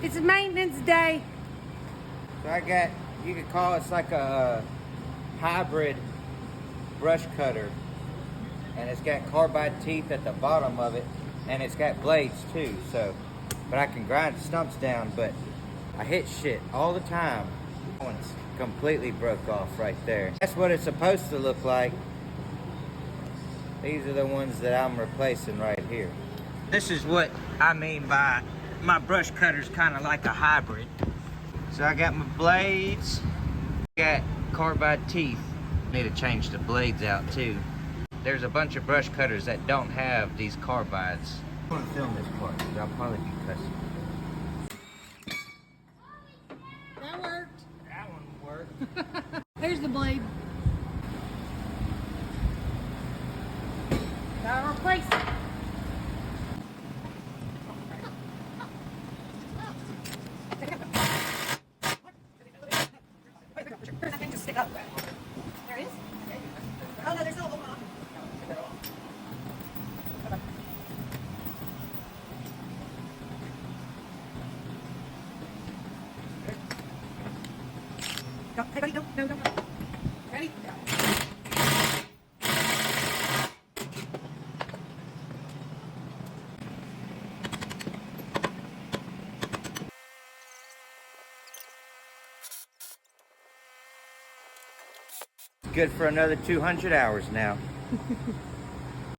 It's a maintenance day. So I got, you could call it's like a hybrid brush cutter. And it's got carbide teeth at the bottom of it. And it's got blades too, so. But I can grind stumps down, but I hit shit all the time. That one's completely broke off right there. That's what it's supposed to look like. These are the ones that I'm replacing right here. This is what I mean by my brush cutter's kind of like a hybrid. So I got my blades, got carbide teeth. Need to change the blades out too. There's a bunch of brush cutters that don't have these carbides. I'm gonna film this part because I'll probably be cussing. That worked. That one worked. Here's the blade. Gotta replace it. That thing just stick up. There it is? Oh no, there's no open off. Go, hey buddy, no. Ready? Go. Good for another 200 hours now.